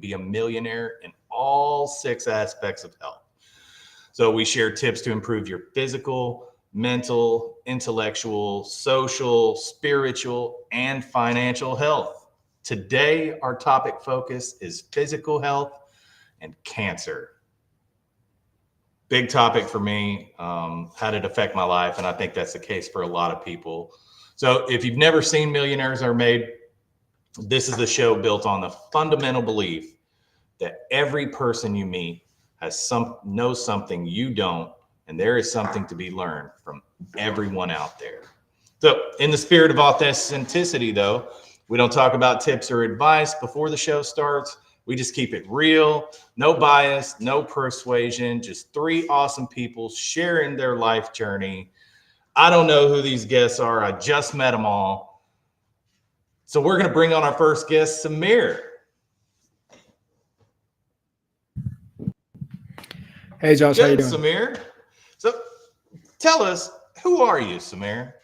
be a millionaire in all 6 aspects of health. So we share tips to improve your physical, mental, intellectual, social, spiritual, and financial health. Today, our topic focus is physical health and cancer. Big topic for me. How did it affect my life? And I think that's the case for a lot of people. So if you've never seen Millionaires Are Made, this is the show built on the fundamental belief that every person you meet knows something you don't, and there is something to be learned from everyone out there. So in the spirit of authenticity, though, we don't talk about tips or advice before the show starts. We just keep it real, no bias, no persuasion, just 3 awesome people sharing their life journey. I don't know who these guests are. I just met them all. So we're going to bring on our first guest, Samir. Hey, Josh, Good, how you doing? Samir. So tell us, who are you, Samir?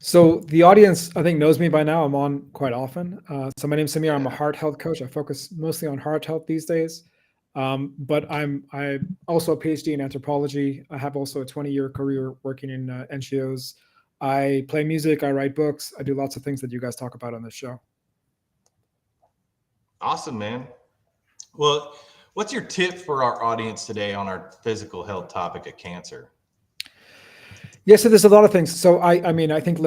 So the audience, I think, knows me by now. I'm on quite often. So my name's Samir. I'm a heart health coach. I focus mostly on heart health these days. But I'm also a PhD in anthropology. I have also a 20-year career working in NGOs. I play music. I write books. I do lots of things that you guys talk about on this show. Awesome, man. Well, what's your tip for our audience today on our physical health topic of cancer? Yeah, so there's a lot of things. So I think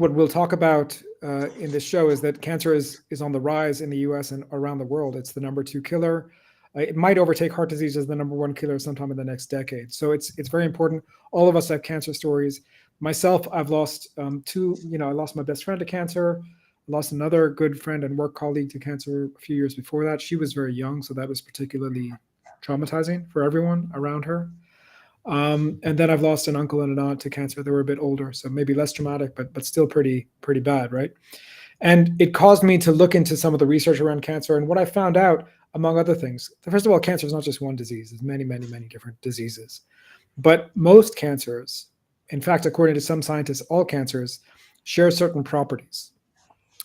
what we'll talk about in this show is that cancer is on the rise in the U.S. and around the world. It's the number 2 killer. It might overtake heart disease as the number 1 killer sometime in the next decade. So it's very important. All of us have cancer stories. Myself, I've lost 2. I lost my best friend to cancer. I lost another good friend and work colleague to cancer a few years before that. She was very young, so that was particularly traumatizing for everyone around her. And then I've lost an uncle and an aunt to cancer. They were a bit older, so maybe less traumatic, but still pretty bad, right? And it caused me to look into some of the research around cancer. And what I found out, among other things, first of all, cancer is not just one disease. There's many, many, many different diseases. But most cancers, in fact, according to some scientists, all cancers share certain properties.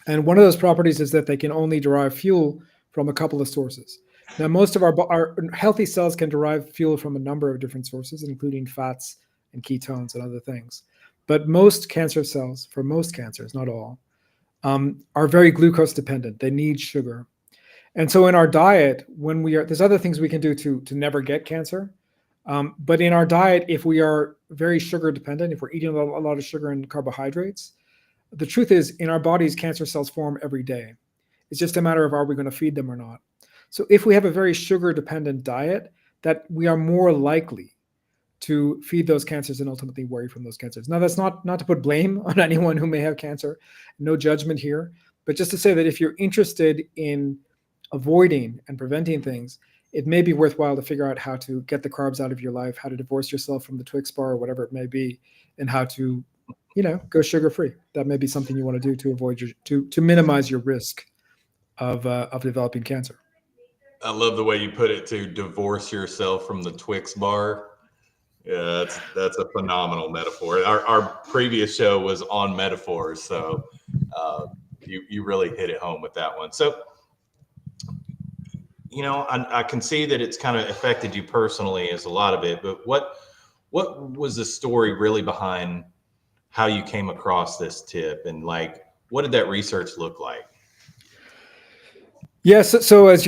And one of those properties is that they can only derive fuel from a couple of sources. Now, most of our healthy cells can derive fuel from a number of different sources, including fats and ketones and other things. But most cancer cells, for most cancers, not all, are very glucose dependent. They need sugar. And so in our diet, there's other things we can do to never get cancer. But in our diet, if we are very sugar dependent, if we're eating a lot of sugar and carbohydrates, the truth is in our bodies, cancer cells form every day. It's just a matter of, are we going to feed them or not? So if we have a very sugar-dependent diet, that we are more likely to feed those cancers and ultimately worry from those cancers. Now, that's not to put blame on anyone who may have cancer, no judgment here, but just to say that if you're interested in avoiding and preventing things, it may be worthwhile to figure out how to get the carbs out of your life, how to divorce yourself from the Twix bar or whatever it may be, and how to, go sugar-free. That may be something you want to do to avoid to minimize your risk of developing cancer. I love the way you put it, to divorce yourself from the Twix bar. Yeah, that's a phenomenal metaphor. Our previous show was on metaphors, so you really hit it home with that one. So, I can see that it's kind of affected you personally as a lot of it, but what was the story really behind how you came across this tip, and what did that research look like? Yes. So as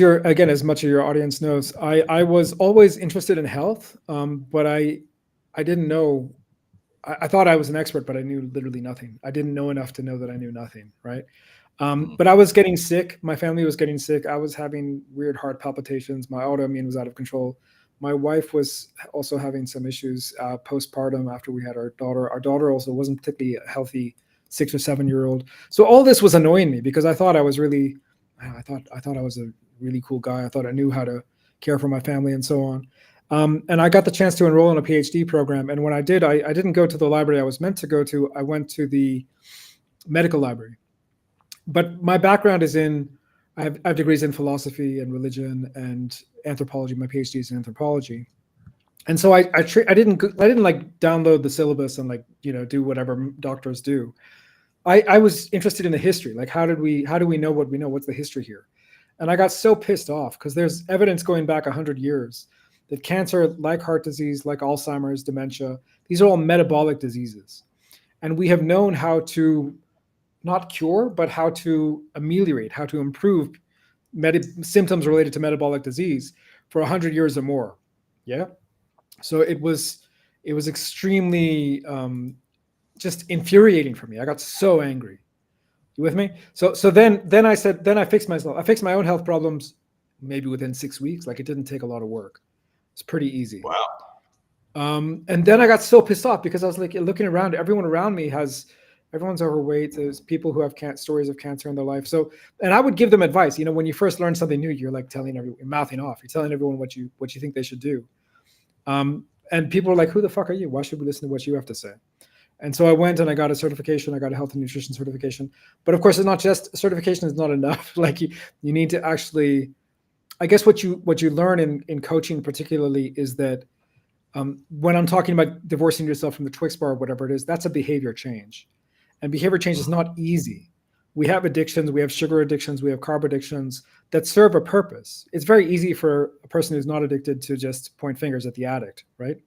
much of your audience knows, I was always interested in health, but I didn't know. I thought I was an expert, but I knew literally nothing. I didn't know enough to know that I knew nothing, right? But I was getting sick. My family was getting sick. I was having weird heart palpitations. My autoimmune was out of control. My wife was also having some issues postpartum after we had our daughter. Our daughter also wasn't particularly a healthy 6 or 7-year-old. So all this was annoying me because I thought I was really, I thought I was a really cool guy. I thought I knew how to care for my family and so on. And I got the chance to enroll in a PhD program. And when I did, I didn't go to the library I was meant to go to. I went to the medical library. But my background is I have degrees in philosophy and religion and anthropology. My PhD is in anthropology. And so I didn't like download the syllabus and do whatever doctors do. I was interested in the history. Like, how do we know what we know? What's the history here? And I got so pissed off because there's evidence going back 100 years that cancer, like heart disease, like Alzheimer's, dementia, these are all metabolic diseases. And we have known how to not cure, but how to ameliorate, how to improve symptoms related to metabolic disease for 100 years or more. Yeah. So it was extremely just infuriating for me. I got so angry. You with me? So then I said, then I fixed myself. I fixed my own health problems maybe within 6 weeks. Like, it didn't take a lot of work. It's pretty easy. Wow. And then I got so pissed off because I was like looking around. Everyone around me everyone's overweight. There's people who have stories of cancer in their life. So, and I would give them advice. You know, when you first learn something new, you're like telling everyone, you're mouthing off. You're telling everyone what you think they should do. And people are like, "Who the fuck are you? Why should we listen to what you have to say?" And so I went and I got a certification. I got a health and nutrition certification. But of course, it's not just certification is not enough. Like, you need to actually, I guess what you learn in coaching particularly is that when I'm talking about divorcing yourself from the Twix bar or whatever it is, that's a behavior change. And behavior change is not easy. We have addictions, we have sugar addictions, we have carb addictions that serve a purpose. It's very easy for a person who's not addicted to just point fingers at the addict, right?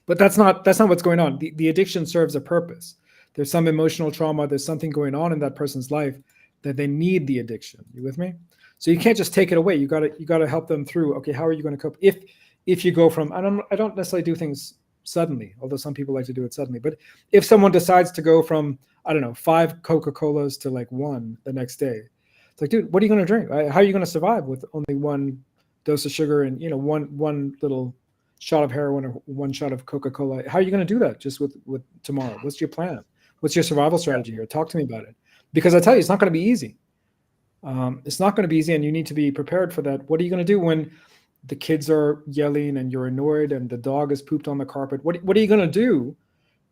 But that's not what's going on. The addiction serves a purpose. There's some emotional trauma, there's something going on in that person's life that they need the addiction. You with me? So you can't just take it away. You gotta help them through, okay, how are you going to cope? If you go from, I don't necessarily do things suddenly, although some people like to do it suddenly, but if someone decides to go from, I don't know, 5 Coca-Colas to like 1 the next day, it's like, dude, what are you going to drink? How are you going to survive with only 1 dose of sugar and, you know, one little shot of heroin or 1 shot of Coca-Cola? How are you going to do that just with tomorrow? What's your plan? What's your survival strategy here? Talk to me about it. Because I tell you, it's not going to be easy. It's not going to be easy, and you need to be prepared for that. What are you going to do when the kids are yelling and you're annoyed and the dog has pooped on the carpet? What are you going to do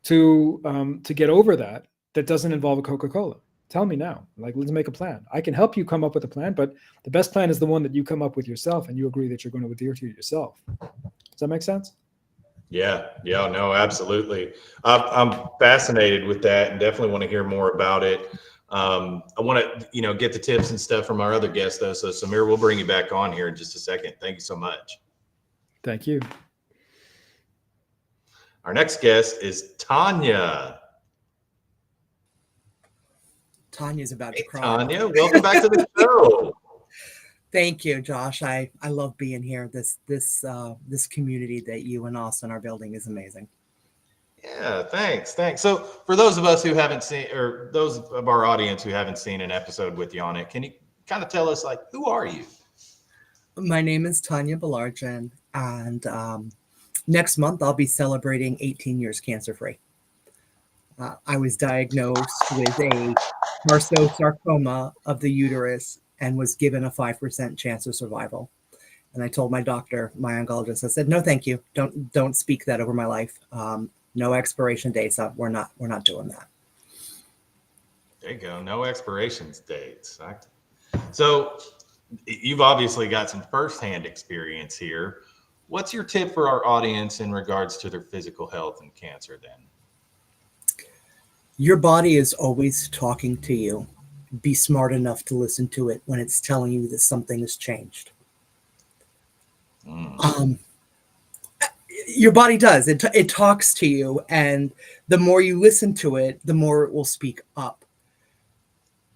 to get over that doesn't involve a Coca-Cola? Tell me now. Like, let's make a plan. I can help you come up with a plan, but the best plan is the one that you come up with yourself and you agree that you're going to adhere to yourself. Does that make sense? Yeah, no, absolutely. I'm fascinated with that and definitely want to hear more about it. I want to, get the tips and stuff from our other guests though. So Samir, we'll bring you back on here in just a second. Thank you so much. Thank you. Our next guest is Tanya. Tanya's about to cry. Tanya, welcome back to the show. Thank you, Josh. I love being here. This community that you and Austin are building is amazing. Yeah, thanks. So for those of us who haven't seen, or those of our audience who haven't seen an episode with you on it, can you kind of tell us, like, who are you? My name is Tanya Balarjan, and next month I'll be celebrating 18 years cancer-free. I was diagnosed with a marsosarcoma of the uterus and was given a 5% chance of survival. And I told my doctor, my oncologist, I said, no, thank you. Don't speak that over my life. No expiration dates. We're not doing that. There you go. No expiration dates. So you've obviously got some firsthand experience here. What's your tip for our audience in regards to their physical health and cancer then? Your body is always talking to you. Be smart enough to listen to it when it's telling you that something has changed. Your body does. It talks to you, and the more you listen to it, the more it will speak up.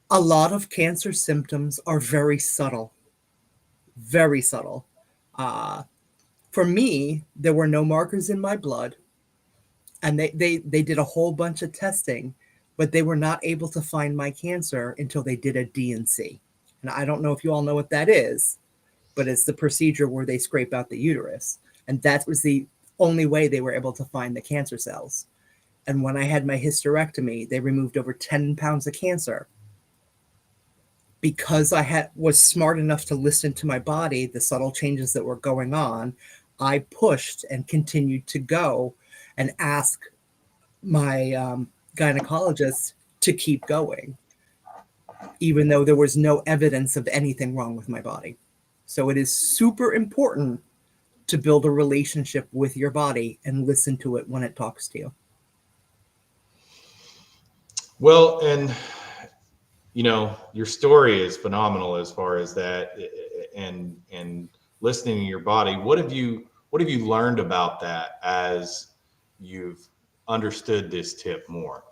A lot of cancer symptoms are very subtle. Very subtle. For me, there were no markers in my blood. And they did a whole bunch of testing, but they were not able to find my cancer until they did a D&C. And I don't know if you all know what that is, but it's the procedure where they scrape out the uterus. And that was the only way they were able to find the cancer cells. And when I had my hysterectomy, they removed over 10 pounds of cancer. Because I was smart enough to listen to my body, the subtle changes that were going on, I pushed and continued to go and ask my gynecologist to keep going, even though there was no evidence of anything wrong with my body. So it is super important to build a relationship with your body and listen to it when it talks to you. Well, and your story is phenomenal as far as that, and listening to your body. What have you learned about that as you've understood this tip more?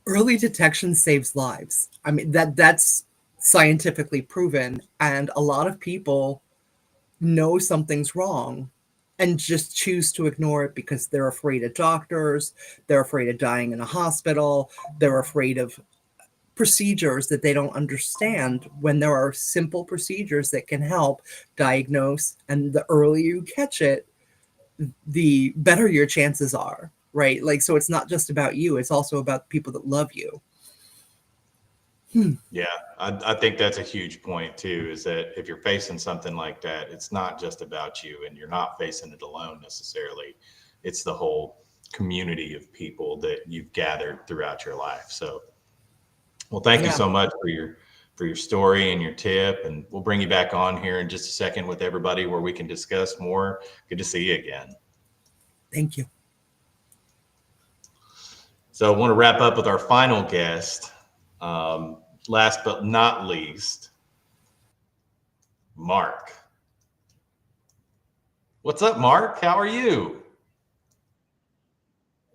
Early detection saves lives. I mean, that's scientifically proven, and a lot of people know something's wrong and just choose to ignore it because they're afraid of doctors, they're afraid of dying in a hospital, they're afraid of procedures that they don't understand, when there are simple procedures that can help diagnose, and the earlier you catch it, the better your chances are, right? Like, so it's not just about you, it's also about people that love you. Yeah, I think that's a huge point too, is that if you're facing something like that, it's not just about you, and you're not facing it alone necessarily. It's the whole community of people that you've gathered throughout your life. So, well, thank you Yeah, so much for your story and your tip, and we'll bring you back on here in just a second with everybody where we can discuss more. Good to see you again. thank you. So I want to wrap up with our final guest. Last but not least, Mark. What's up, Mark? How are you?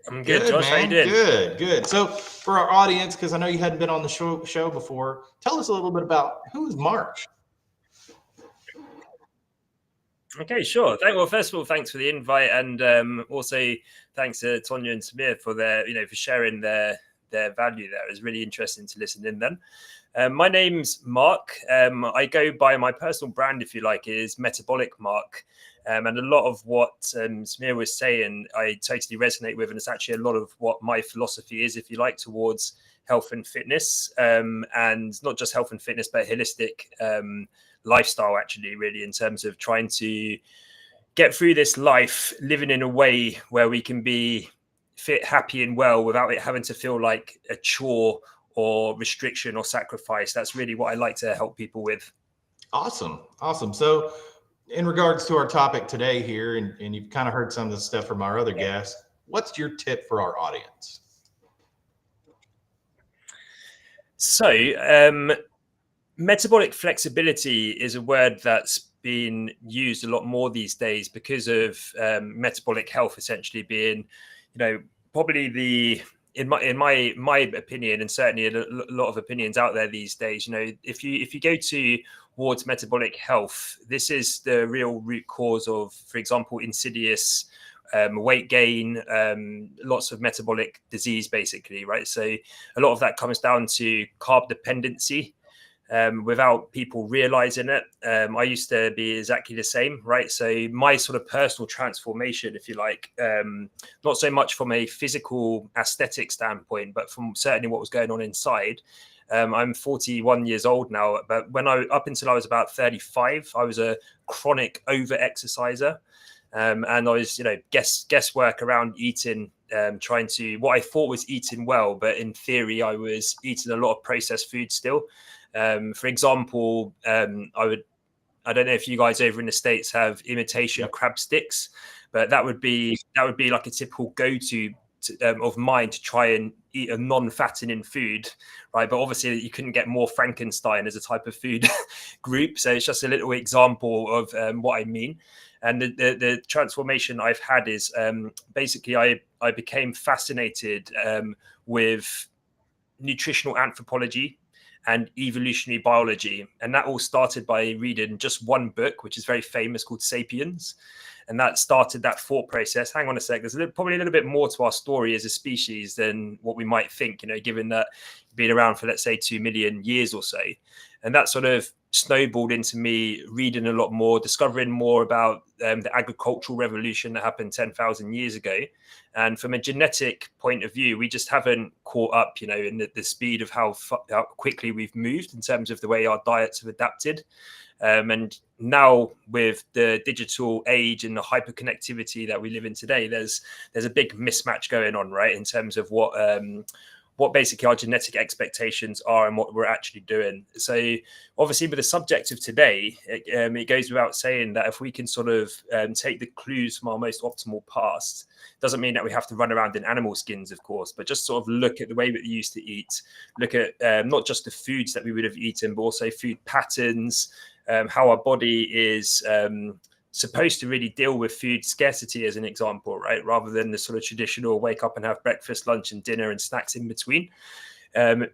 I'm good, Good, Josh. How you man. doing? Good. So for our audience, because I know you hadn't been on the show before, tell us a little bit about who is Mark. Okay, sure. Well, first of all, thanks for the invite, and also thanks to Tonya and Samir for their, for sharing their value there. It was really interesting to listen in then. My name's Mark. I go by my personal brand, if you like, is Metabolic Mark. And a lot of what Samir was saying, I totally resonate with. And it's actually a lot of what my philosophy is, if you like, towards health and fitness. And not just health and fitness, but holistic lifestyle, actually, really, in terms of trying to get through this life, living in a way where we can be fit, happy, and well without it having to feel like a chore or restriction or sacrifice. That's really what I like to help people with. Awesome. So in regards to our topic today here, and you've kind of heard some of the stuff from our other guests, what's your tip for our audience? So metabolic flexibility is a word that's been used a lot more these days because of metabolic health essentially being, probably in my opinion, and certainly a lot of opinions out there these days, if you go towards metabolic health, this is the real root cause of, for example, insidious weight gain, lots of metabolic disease, basically, right? So a lot of that comes down to carb dependency. Without people realizing it. I used to be exactly the same, right? So my sort of personal transformation, if you like, not so much from a physical aesthetic standpoint, but from certainly what was going on inside. I'm 41 years old now, but up until I was about 35, I was a chronic over-exerciser. And I was, guesswork around eating, trying to, what I thought was eating well, but in theory, I was eating a lot of processed food still. For example, I don't know if you guys over in the States have imitation crab sticks, but that would be like a typical go-to of mine to try and eat a non-fattening food, right? But obviously you couldn't get more Frankenstein as a type of food group. So it's just a little example of what I mean. And the transformation I've had is basically I became fascinated with nutritional anthropology and evolutionary biology. And that all started by reading just one book, which is very famous, called Sapiens. And that started that thought process. Hang on a sec. There's probably a little bit more to our story as a species than what we might think, given that we've been around for, let's say, 2 million years or so. And that sort of snowballed into me reading a lot more, discovering more about the agricultural revolution that happened 10,000 years ago. And from a genetic point of view, we just haven't caught up, in the speed of how quickly we've moved in terms of the way our diets have adapted. And now with the digital age and the hyperconnectivity that we live in today, there's a big mismatch going on, right, in terms of what what basically our genetic expectations are and what we're actually doing. So obviously with the subject of today, it goes without saying that if we can sort of take the clues from our most optimal past, doesn't mean that we have to run around in animal skins, of course, but just sort of look at the way we used to eat, look at not just the foods that we would have eaten, but also food patterns, how our body is supposed to really deal with food scarcity, as an example, right? Rather than the sort of traditional wake up and have breakfast, lunch and dinner and snacks in between.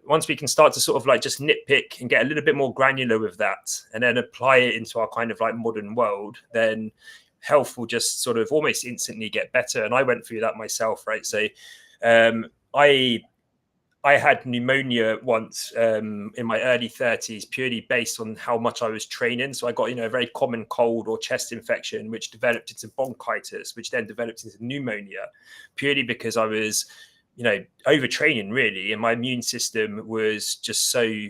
Once we can start to sort of like just nitpick and get a little bit more granular with that and then apply it into our kind of like modern world, then health will just sort of almost instantly get better. And I went through that myself, right? So I had pneumonia once in my early 30s, purely based on how much I was training. So I got, a very common cold or chest infection, which developed into bronchitis, which then developed into pneumonia, purely because I was, overtraining really. And my immune system was just so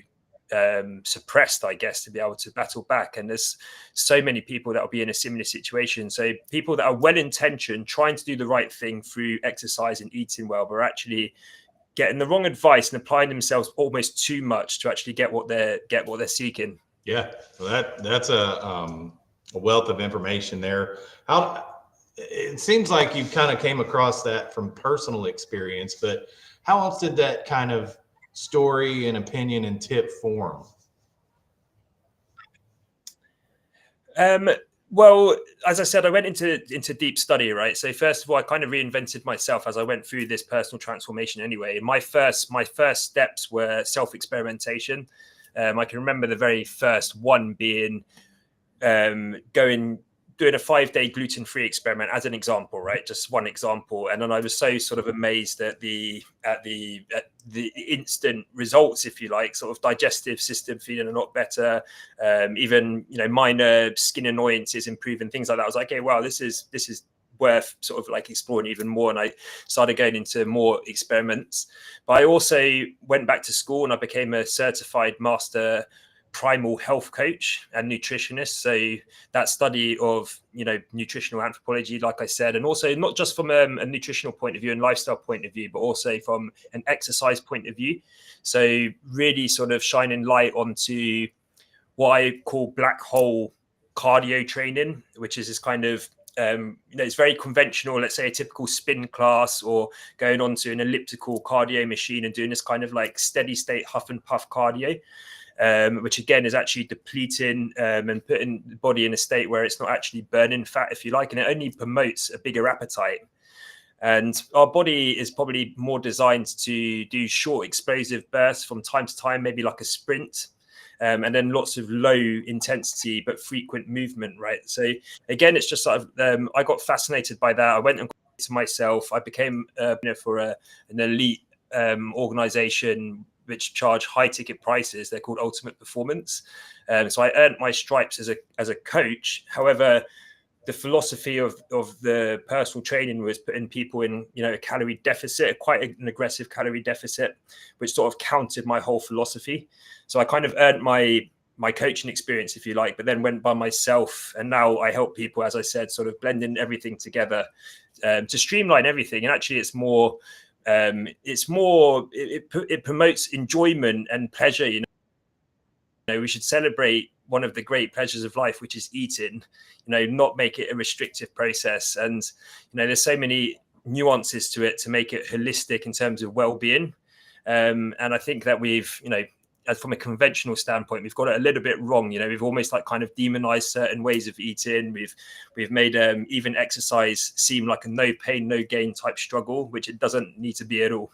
suppressed, I guess, to be able to battle back. And there's so many people that will be in a similar situation. So people that are well-intentioned, trying to do the right thing through exercise and eating well, but actually getting the wrong advice and applying themselves almost too much to actually get what they're seeking. Yeah, well, that's a wealth of information there. It seems like you kind of came across that from personal experience, but how else did that kind of story and opinion and tip form? Well, as I said, I went into deep study, right? So first of all, I kind of reinvented myself as I went through this personal transformation anyway. My first steps were self-experimentation. I can remember the very first one being doing a 5-day gluten-free experiment as an example, right? Just one example. And then I was so sort of amazed at the instant results, if you like, sort of digestive system feeling a lot better, even, minor skin annoyances improving, things like that. I was like, okay, wow, this is worth sort of like exploring even more. And I started going into more experiments. But I also went back to school and I became a certified master primal health coach and nutritionist. So that study of nutritional anthropology, like I said, and also not just from a nutritional point of view and lifestyle point of view, but also from an exercise point of view. So really sort of shining light onto what I call black hole cardio training, which is this kind of it's very conventional, let's say a typical spin class or going onto an elliptical cardio machine and doing this kind of like steady state huff and puff cardio. Which again is actually depleting and putting the body in a state where it's not actually burning fat, if you like, and it only promotes a bigger appetite. And our body is probably more designed to do short explosive bursts from time to time, maybe like a sprint, and then lots of low intensity but frequent movement, right? So again, it's just sort of I got fascinated by that. I went and to myself. I became for an elite organization which charge high ticket prices. They're called Ultimate Performance. So I earned my stripes as a coach. However, the philosophy of the personal training was putting people in, a calorie deficit, quite an aggressive calorie deficit, which sort of countered my whole philosophy. So I kind of earned my coaching experience, if you like, but then went by myself. And now I help people, as I said, sort of blending everything together to streamline everything. And actually it promotes enjoyment and pleasure. We should celebrate one of the great pleasures of life, which is eating, not make it a restrictive process. And there's so many nuances to it to make it holistic in terms of well-being. And I think that we've as from a conventional standpoint, we've got it a little bit wrong. We've almost like kind of demonized certain ways of eating. We've made even exercise seem like a no pain, no gain type struggle, which it doesn't need to be at all.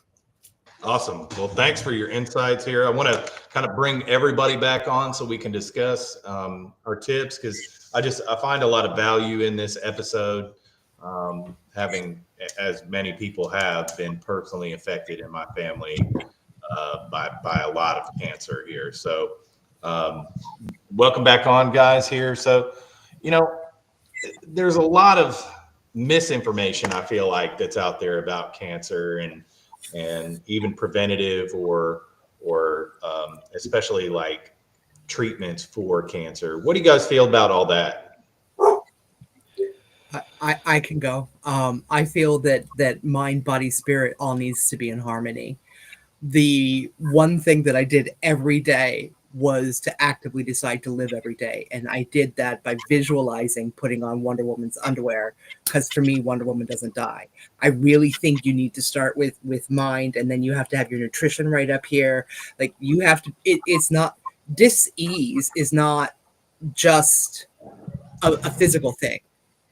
Awesome. Well, thanks for your insights here. I want to kind of bring everybody back on so we can discuss our tips, because I find a lot of value in this episode, having, as many people have, been personally affected in my family by a lot of cancer here. So welcome back on, guys, here. So, there's a lot of misinformation, I feel like, that's out there about cancer and even preventative or especially like treatments for cancer. What do you guys feel about all that? I can go. I feel that mind, body, spirit all needs to be in harmony. the one thing that I did every day was to actively decide to live every day. And I did that by visualizing putting on Wonder Woman's underwear, because for me, Wonder Woman doesn't die. I really think you need to start with mind, and then you have to have your nutrition right up here. Like you have to, it's not, dis-ease is not just a physical thing.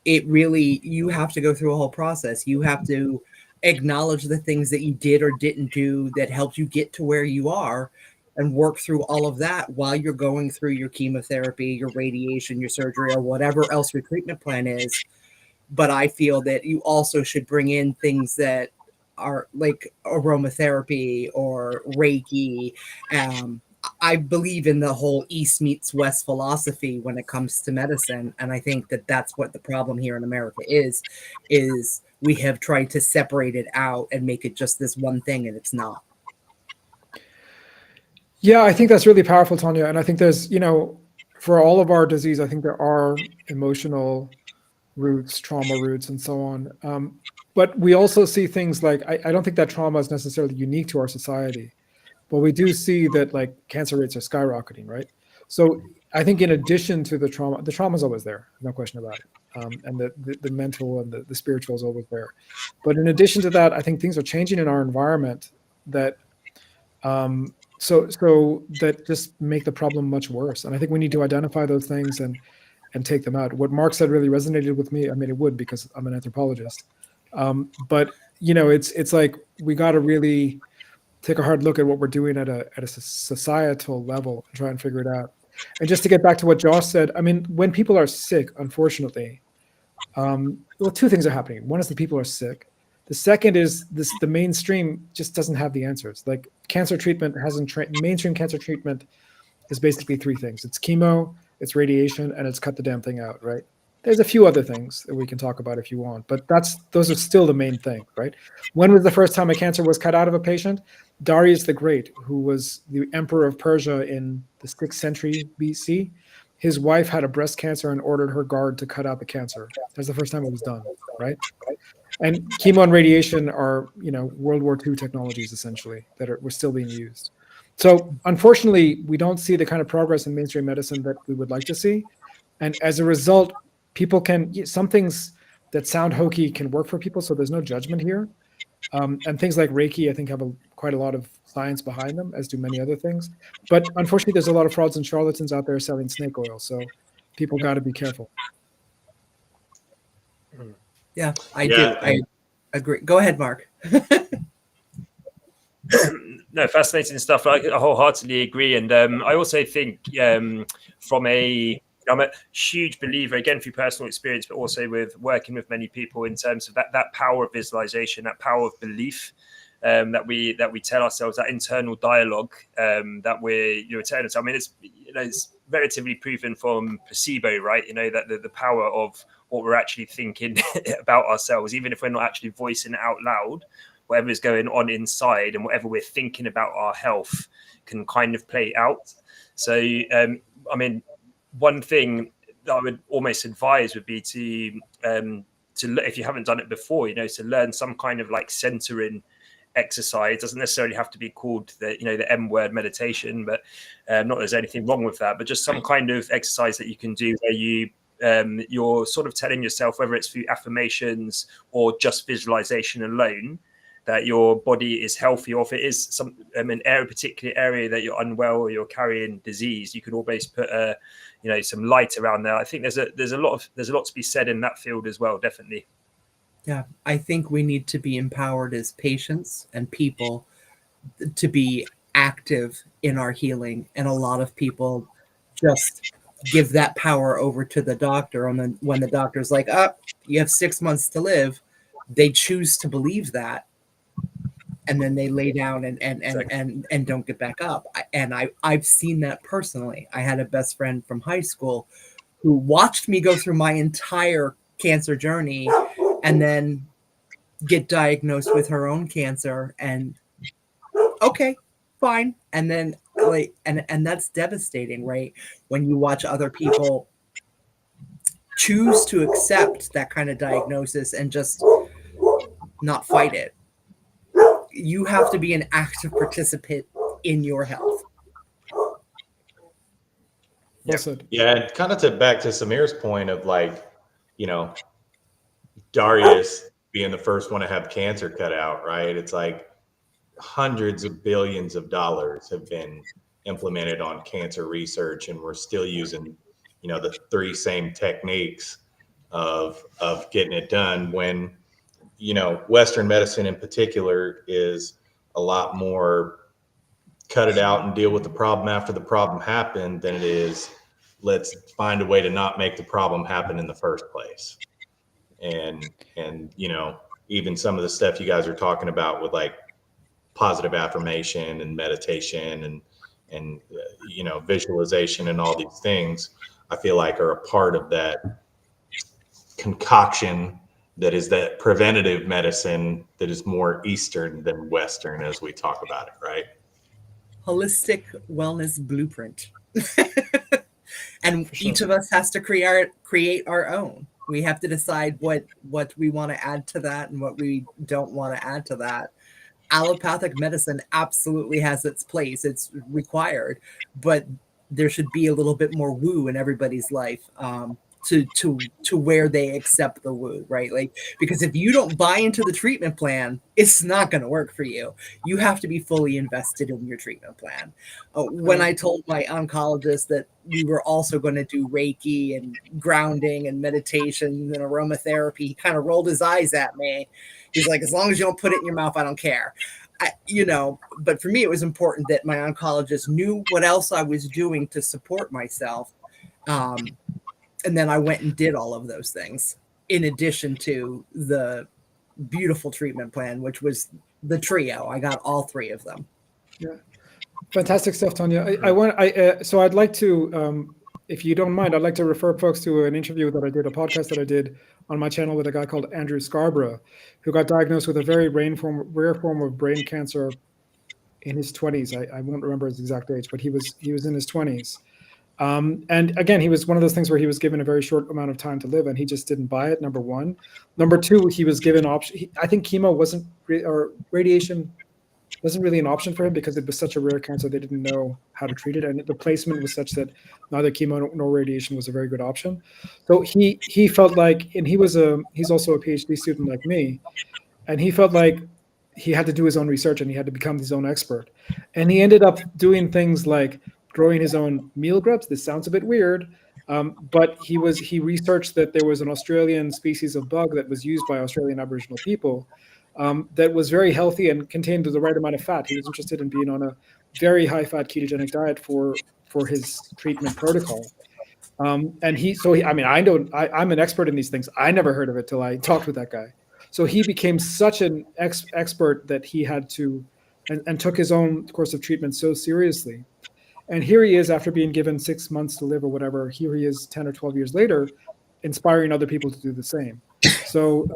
It really, you have to go through a whole process. You have to acknowledge the things that you did or didn't do that helped you get to where you are, and work through all of that while you're going through your chemotherapy, your radiation, your surgery, or whatever else your treatment plan is. But I feel that you also should bring in things that are like aromatherapy or Reiki. I believe in the whole East meets West philosophy when it comes to medicine. And I think that that's what the problem here in America is we have tried to separate it out and make it just this one thing, and it's not. Yeah, I think that's really powerful, Tanya. And I think there's, for all of our disease, I think there are emotional roots, trauma roots, and so on. But we also see things like, I don't think that trauma is necessarily unique to our society, but we do see that like cancer rates are skyrocketing, right? So I think in addition to the trauma is always there, no question about it. And the mental and the spiritual is always there. But in addition to that, I think things are changing in our environment that, so that just make the problem much worse. And I think we need to identify those things and take them out. What Mark said really resonated with me. I mean, it would, because I'm an anthropologist. But it's like we got to really take a hard look at what we're doing at a societal level and try and figure it out. And just to get back to what Josh said, I mean, when people are sick, unfortunately, well, two things are happening. One is the people are sick. The second is the mainstream just doesn't have the answers. Like cancer treatment mainstream cancer treatment is basically three things. It's chemo, it's radiation, and it's cut the damn thing out, right? There's a few other things that we can talk about if you want, but those are still the main thing, right? When was the first time a cancer was cut out of a patient? Darius the Great, who was the emperor of Persia in the 6th century BC, his wife had a breast cancer and ordered her guard to cut out the cancer. That's the first time it was done, right? And chemo and radiation are, World War II technologies, essentially, were still being used. So unfortunately, we don't see the kind of progress in mainstream medicine that we would like to see. And as a result, some things that sound hokey can work for people, so there's no judgment here. And things like Reiki, I think, have quite a lot of science behind them, as do many other things. But unfortunately, there's a lot of frauds and charlatans out there selling snake oil, so people got to be careful. Yeah, I agree. Go ahead, Mark. No, fascinating stuff. I wholeheartedly agree. And I also think I'm a huge believer, again, through personal experience, but also with working with many people, in terms of that power of visualization, that power of belief, that we tell ourselves, that internal dialogue, that you're eternal. I mean, it's relatively proven from placebo, right? That the power of what we're actually thinking about ourselves, even if we're not actually voicing it out loud, whatever is going on inside and whatever we're thinking about our health can kind of play out. So, I mean, one thing that I would almost advise would be to if you haven't done it before, to learn some kind of like centering exercise. It doesn't necessarily have to be called the M word meditation, but not that there's anything wrong with that, but just some kind of exercise that you can do where you're sort of telling yourself, whether it's through affirmations or just visualization alone, that your body is healthy, or if it is particular area that you're unwell or you're carrying disease, you can always put some light around there. I think there's a lot to be said in that field as well, definitely. Yeah, I think we need to be empowered as patients and people to be active in our healing, and a lot of people just give that power over to the doctor, and then when the doctor's like, you have 6 months to live, they choose to believe that, and then they lay down and don't get back up. And I've seen that personally. I had a best friend from high school who watched me go through my entire cancer journey and then get diagnosed with her own cancer, and okay, fine. And then and that's devastating, right? When you watch other people choose to accept that kind of diagnosis and just not fight it. You have to be an active participant in your health. Well said. Yeah, and kind of to back to Samir's point of like, you know, Darius being the first one to have cancer cut out, right? It's like hundreds of billions of dollars have been implemented on cancer research, and we're still using, you know, the three same techniques of getting it done. When, you know, Western medicine in particular is a lot more cut it out and deal with the problem after the problem happened than it is let's find a way to not make the problem happen in the first place. And you know, even some of the stuff you guys are talking about with like positive affirmation and meditation and you know, visualization and all these things, I feel like are a part of that concoction that is that preventative medicine that is more Eastern than Western as we talk about it, right? Holistic wellness blueprint. And For sure. each of us has to create our own. We have to decide what we want to add to that and what we don't want to add to that. Allopathic medicine absolutely has its place. It's required, but there should be a little bit more woo in everybody's life, to where they accept the woo, right? Like, because if you don't buy into the treatment plan, it's not going to work for you. You have to be fully invested in your treatment plan. When I told my oncologist that we were also going to do Reiki and grounding and meditation and aromatherapy, he kind of rolled his eyes at me. He's like, as long as you don't put it in your mouth, I don't care. You know, but for me, it was important that my oncologist knew what else I was doing to support myself. And then I went and did all of those things in addition to the beautiful treatment plan, which was the trio. I got all three of them. Yeah, fantastic stuff, Tanya. So I'd like to, if you don't mind, I'd like to refer folks to an interview that I did, a podcast that I did on my channel with a guy called Andrew Scarborough, who got diagnosed with a very rare form of brain cancer in his 20s. I won't remember his exact age, but he was in his 20s. And again, he was one of those things where he was given a very short amount of time to live, and he just didn't buy it. Number one. Number two, he was given option. I think chemo wasn't, or radiation wasn't really an option for him because it was such a rare cancer. They didn't know how to treat it, and the placement was such that neither chemo nor radiation was a very good option. So he felt like, and he's also a PhD student like me, and he felt like he had to do his own research and he had to become his own expert. And he ended up doing things like growing his own meal grubs. This sounds a bit weird, but he researched that there was an Australian species of bug that was used by Australian Aboriginal people that was very healthy and contained the right amount of fat. He was interested in being on a very high fat ketogenic diet for his treatment protocol. I'm an expert in these things. I never heard of it till I talked with that guy. So he became such an expert that he had to, and took his own course of treatment so seriously. And here he is, after being given 6 months to live or whatever, here he is 10 or 12 years later, inspiring other people to do the same. So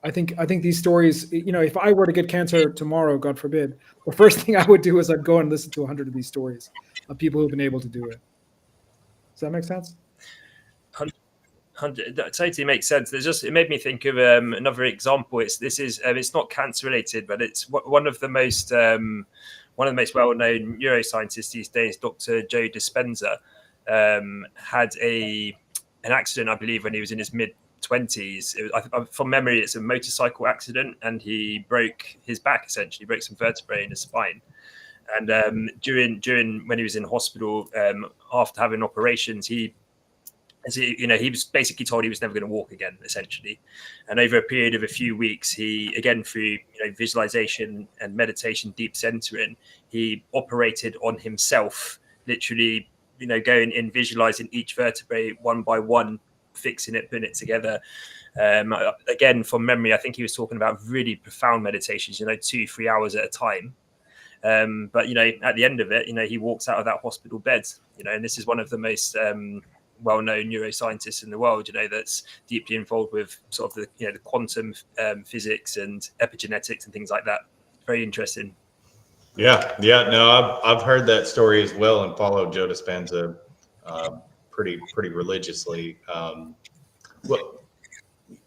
I think these stories, you know, if I were to get cancer tomorrow, God forbid, the first thing I would do is I'd go and listen to 100 of these stories of people who've been able to do it. Does that make sense? That totally makes sense. It made me think of another example. It's not cancer related, but it's one of the most well-known neuroscientists these days, Dr. Joe Dispenza, had an accident, I believe, when he was in his mid-20s. From memory, it's a motorcycle accident, and he broke his back, essentially, broke some vertebrae in his spine. And during when he was in hospital, after having operations, he was basically told he was never going to walk again, essentially. And over a period of a few weeks, he, again, through visualization and meditation, deep centering, he operated on himself, literally, going in, visualizing each vertebrae one by one, fixing it, putting it together. Again, from memory, I think he was talking about really profound meditations, 2-3 hours at a time. But at the end of it, he walks out of that hospital bed, and this is one of the most well-known neuroscientists in the world, that's deeply involved with sort of the quantum physics and epigenetics and things like that. Very interesting. Yeah. No, I've heard that story as well and followed Joe Dispenza pretty religiously. Well,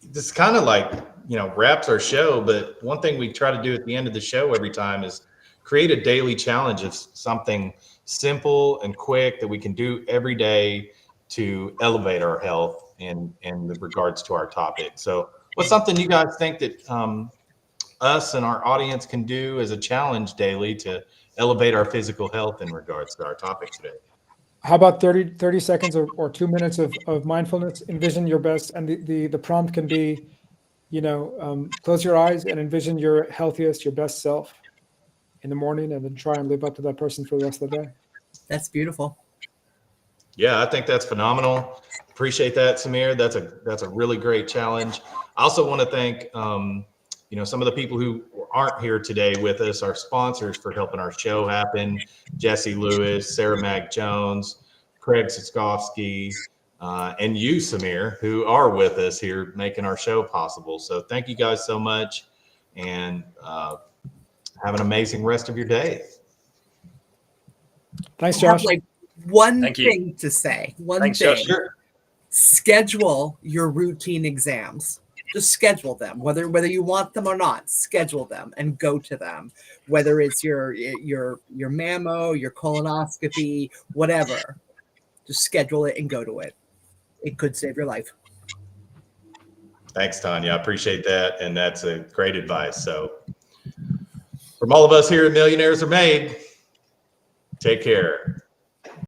this is kind of like wraps our show. But one thing we try to do at the end of the show every time is create a daily challenge of something simple and quick that we can do every day to elevate our health in regards to our topic. So what's something you guys think that us and our audience can do as a challenge daily to elevate our physical health in regards to our topic today? How about 30 seconds or 2 minutes of mindfulness? Envision your best, and the prompt can be, close your eyes and envision your healthiest, your best self in the morning, and then try and live up to that person for the rest of the day. That's beautiful. Yeah, I think that's phenomenal. Appreciate that, Samir. That's a really great challenge. I also want to thank some of the people who aren't here today with us, our sponsors for helping our show happen: Jesse Lewis, Sarah Mag Jones, Craig Siskowski, and you, Samir, who are with us here making our show possible. So thank you guys so much, and have an amazing rest of your day. Thanks, I have Josh. like one Thank you. thing to say. Thanks, Josh. Sure. Schedule your routine exams. Just schedule them, whether you want them or not. Schedule them and go to them. Whether it's your mammo, your colonoscopy, whatever, just schedule it and go to it. It could save your life. Thanks, Tanya. I appreciate that, and that's a great advice. So, from all of us here at Millionaires Are Made, take care.